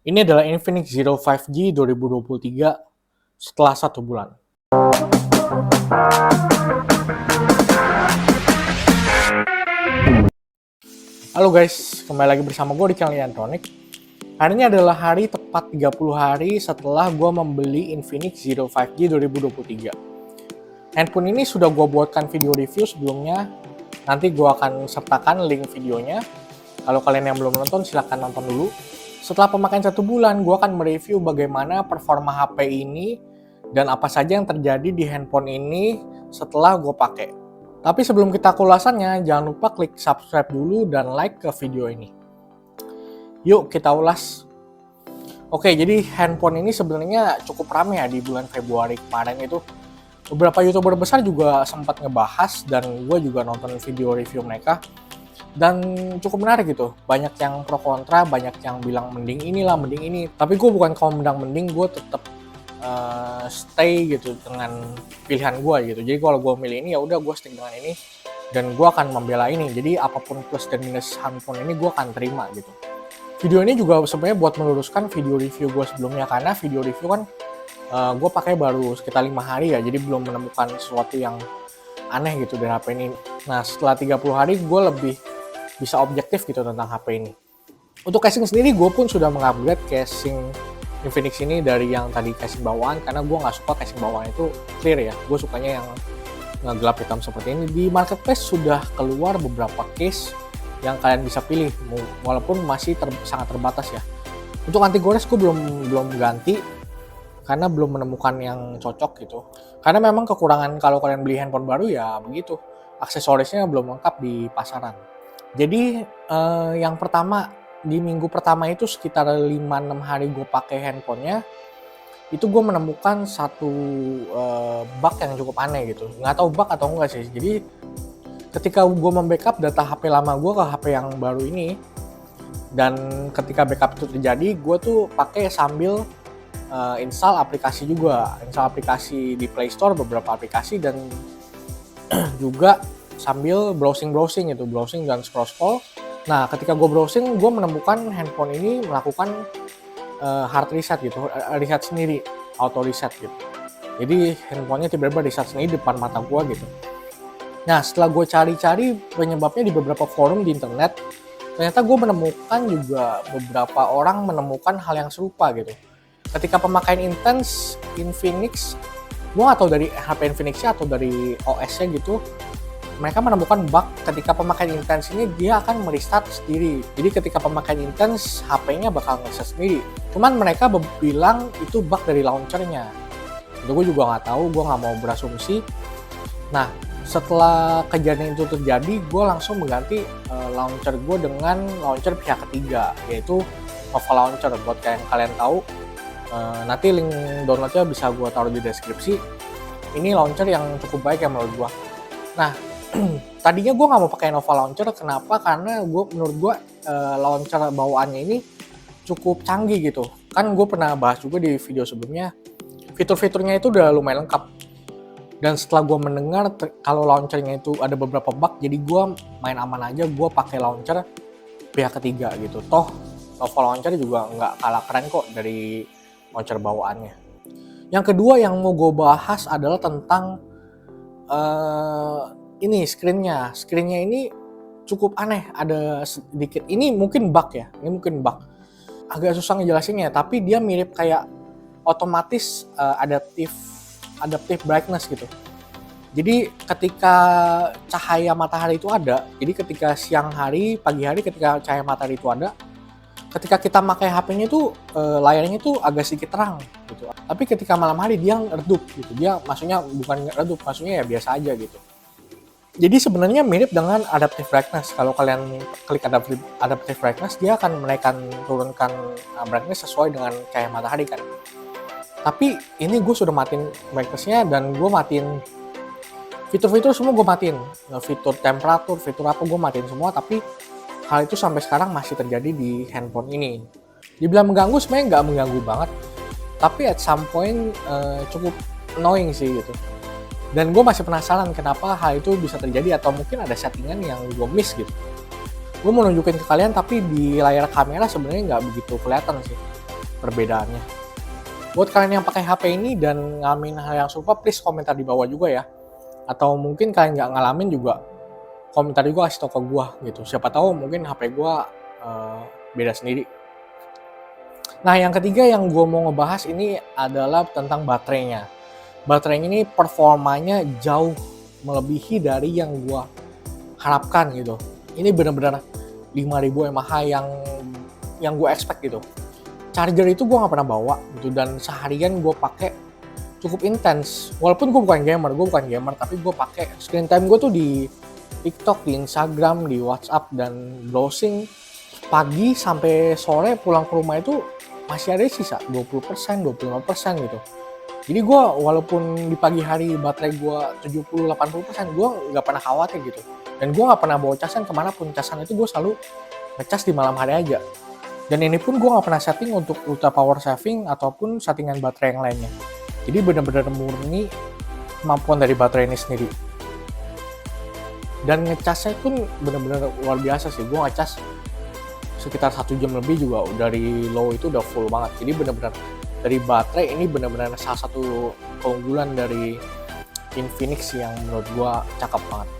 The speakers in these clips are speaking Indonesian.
Ini adalah Infinix Zero 5G 2023 setelah 1 bulan. Halo guys, kembali lagi bersama gue di channel Yantronic. Hari ini adalah hari tepat 30 hari setelah gue membeli Infinix Zero 5G 2023. Handphone ini sudah gue buatkan video review sebelumnya. Nanti gue akan sertakan link videonya. Kalau kalian yang belum nonton, silahkan nonton dulu. Setelah pemakaian 1 bulan, gue akan mereview bagaimana performa HP ini dan apa saja yang terjadi di handphone ini setelah gue pakai. Tapi sebelum kita ke ulasannya, jangan lupa klik subscribe dulu dan like ke video ini. Yuk kita ulas. Oke, jadi handphone ini sebenarnya cukup ramai ya di bulan Februari kemarin itu. Beberapa YouTuber besar juga sempat ngebahas dan gue juga nonton video review mereka. Dan cukup menarik gitu, banyak yang pro kontra, banyak yang bilang mending inilah, mending ini. Tapi gue bukan kaum mending, gue tetap stay gitu dengan pilihan gue gitu. Jadi kalau gue milih ini ya udah gue stick dengan ini dan gue akan membela ini. Jadi apapun plus dan minus handphone ini gue akan terima gitu. Video ini juga sebenarnya buat meluruskan video review gue sebelumnya, karena video review kan gue pakai baru sekitar 5 hari ya, jadi belum menemukan sesuatu yang aneh gitu dari HP ini. Nah setelah 30 hari gue lebih bisa objektif gitu tentang HP ini. Untuk casing sendiri gue pun sudah mengupgrade casing Infinix ini dari yang tadi casing bawaan, karena gue nggak suka casing bawaan itu clear ya. Gue sukanya yang gelap hitam seperti ini. Di marketplace sudah keluar beberapa case yang kalian bisa pilih, walaupun masih sangat terbatas ya. Untuk anti gores gue belum ganti karena belum menemukan yang cocok gitu. Karena memang kekurangan kalau kalian beli handphone baru ya begitu, aksesorisnya belum lengkap di pasaran. Jadi yang pertama, di minggu pertama itu sekitar 5-6 hari gue pakai handphonenya, itu gue menemukan satu bug yang cukup aneh gitu. Nggak tahu bug atau enggak sih. Jadi ketika gue membackup data HP lama gue ke HP yang baru ini, dan ketika backup itu terjadi, gue tuh pakai sambil install aplikasi juga. Install aplikasi di Play Store, beberapa aplikasi, dan juga sambil browsing dan scroll. Nah ketika gue browsing, gue menemukan handphone ini melakukan hard reset gitu, reset sendiri, auto reset gitu. Jadi handphonenya tiba-tiba reset sendiri depan mata gue gitu. Nah setelah gue cari-cari penyebabnya di beberapa forum di internet, ternyata gue menemukan juga beberapa orang menemukan hal yang serupa gitu. Ketika pemakaian intens Infinix, gue nggak tahu dari HP Infinix-nya atau dari OS-nya gitu, mereka menemukan bug ketika pemakaian intens ini dia akan merestart sendiri. Jadi ketika pemakaian intens, HP-nya bakal nge-reset sendiri. Cuman mereka bilang itu bug dari launchernya. Itu gue juga nggak tahu, gue nggak mau berasumsi. Nah, setelah kejadian itu terjadi, gue langsung mengganti launcher gue dengan launcher pihak ketiga, yaitu Nova Launcher. Buat kalian tahu, nanti link downloadnya bisa gue taruh di deskripsi. Ini launcher yang cukup baik ya menurut gue. Nah, tadinya gue nggak mau pakai Nova Launcher. Kenapa? Karena menurut gue launcher bawaannya ini cukup canggih gitu. Kan gue pernah bahas juga di video sebelumnya, fitur-fiturnya itu udah lumayan lengkap. Dan setelah gue mendengar kalau launchernya itu ada beberapa bug, jadi gue main aman aja, gue pakai launcher pihak ketiga gitu. Toh Nova Launcher juga nggak kalah keren kok dari launcher bawaannya. Yang kedua yang mau gue bahas adalah tentang ini screen-nya ini cukup aneh, ada sedikit, ini mungkin bug ya, agak susah ngejelasinnya, tapi dia mirip kayak otomatis adaptive brightness gitu. Jadi ketika cahaya matahari itu ada, jadi ketika siang hari, pagi hari ketika cahaya matahari itu ada, ketika kita pakai HP-nya itu layarnya itu agak sedikit terang gitu. Tapi ketika malam hari dia redup gitu. Dia maksudnya bukan redup, maksudnya ya biasa aja gitu. Jadi sebenarnya mirip dengan adaptive brightness. Kalau kalian klik adaptive brightness, dia akan turunkan brightness sesuai dengan cahaya matahari kan. Tapi ini gue sudah matiin brightness-nya dan gue matiin fitur-fitur semua, gue matiin. Fitur temperatur, fitur apa gue matiin semua, tapi hal itu sampai sekarang masih terjadi di handphone ini. Dibilang mengganggu, sebenarnya nggak mengganggu banget, tapi at some point cukup annoying sih gitu. Dan gue masih penasaran kenapa hal itu bisa terjadi, atau mungkin ada settingan yang gue miss gitu. Gue mau nunjukin ke kalian, tapi di layar kamera sebenarnya nggak begitu kelihatan sih. perbedaannya. Buat kalian yang pakai HP ini dan ngalamin hal yang serupa, please komentar di bawah juga ya. Atau mungkin kalian nggak ngalamin juga, komentar juga kasih tau ke gue gitu. Siapa tahu mungkin HP gue beda sendiri. Nah, yang ketiga yang gue mau ngebahas ini adalah tentang baterainya. Baterai ini performanya jauh melebihi dari yang gue harapkan gitu. Ini benar-benar 5000 mAh yang gue expect gitu. Charger itu gue nggak pernah bawa gitu, dan seharian gue pakai cukup intens. Walaupun gue bukan gamer, tapi gue pakai screen time gue tuh di TikTok, di Instagram, di WhatsApp, dan browsing pagi sampai sore pulang ke rumah itu masih ada sisa 20%, 25% gitu. Jadi gue walaupun di pagi hari baterai gue 70-80%, gue nggak pernah khawatir gitu. Dan gue nggak pernah bawa casan kemanapun. Casan itu gue selalu ngecas di malam hari aja. Dan ini pun gue nggak pernah setting untuk ultra power saving ataupun settingan baterai yang lainnya. Jadi benar-benar murni kemampuan dari baterai ini sendiri. Dan ngecasnya pun benar-benar luar biasa sih. Gue ngecas sekitar 1 jam lebih juga dari low itu udah full banget. Jadi benar-benar dari baterai ini benar-benar salah satu keunggulan dari Infinix yang menurut gue cakep banget.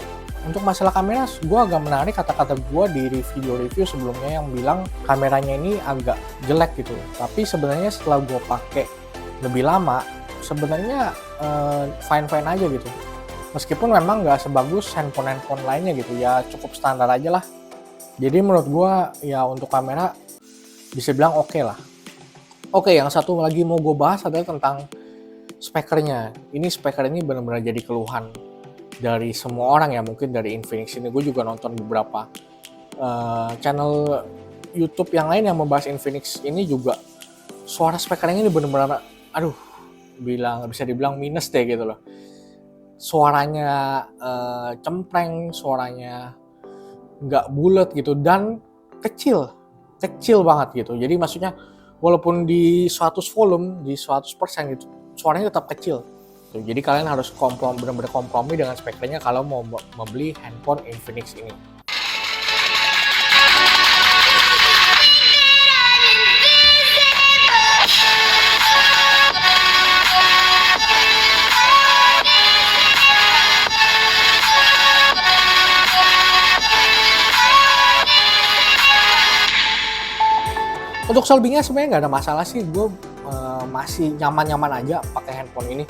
Untuk masalah kamera, gue agak menarik kata-kata gue di review sebelumnya yang bilang kameranya ini agak jelek gitu. Tapi sebenarnya setelah gue pakai lebih lama, sebenarnya fine-fine aja gitu. Meskipun memang nggak sebagus handphone lainnya gitu, ya cukup standar aja lah. Jadi menurut gue ya untuk kamera bisa bilang oke lah. Oke, yang satu lagi mau gue bahas adalah tentang speakernya. Ini speaker ini benar-benar jadi keluhan dari semua orang ya, mungkin dari Infinix ini. Gue juga nonton beberapa channel YouTube yang lain yang membahas Infinix ini juga. Suara speakernya ini benar-benar, bisa dibilang minus deh gitu loh. Suaranya cempreng, suaranya nggak bulat gitu, dan kecil banget gitu. Jadi maksudnya walaupun di 100 volume, di 100% gitu, suaranya tetap kecil. Jadi kalian harus benar-benar kompromi dengan spekernya kalau mau membeli handphone Infinix ini. Untuk selebihnya sebenarnya nggak ada masalah sih, gue masih nyaman-nyaman aja pakai handphone ini.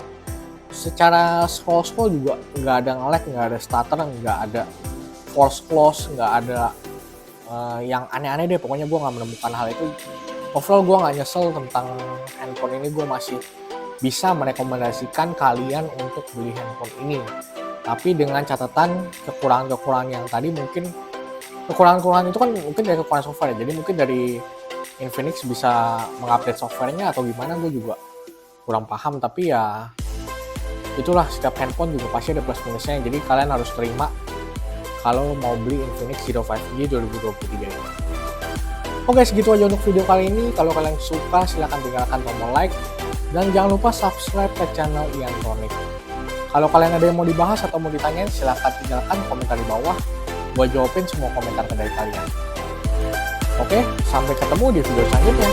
Secara scroll juga nggak ada nge-lag, nggak ada stutter, nggak ada force close, nggak ada yang aneh-aneh deh. Pokoknya gue nggak menemukan hal itu. Overall gue nggak nyesel tentang handphone ini. Gue masih bisa merekomendasikan kalian untuk beli handphone ini. Tapi dengan catatan kekurangan-kekurangan yang tadi, mungkin kekurangan-kekurangan itu kan mungkin dari kekurangan software ya. Jadi mungkin dari Infinix bisa mengupdate softwarenya atau gimana, gue juga kurang paham. Tapi ya itulah, setiap handphone juga pasti ada plus minusnya. Jadi kalian harus terima kalau mau beli Infinix Zero 5G 2023 ini. Oke, segitu aja untuk video kali ini. Kalau kalian suka silahkan tinggalkan tombol like, dan jangan lupa subscribe ke channel Iantronic. Kalau kalian ada yang mau dibahas atau mau ditanyain, silahkan tinggalkan komentar di bawah. Gue jawabin semua komentar dari kalian. Oke, sampai ketemu di video selanjutnya.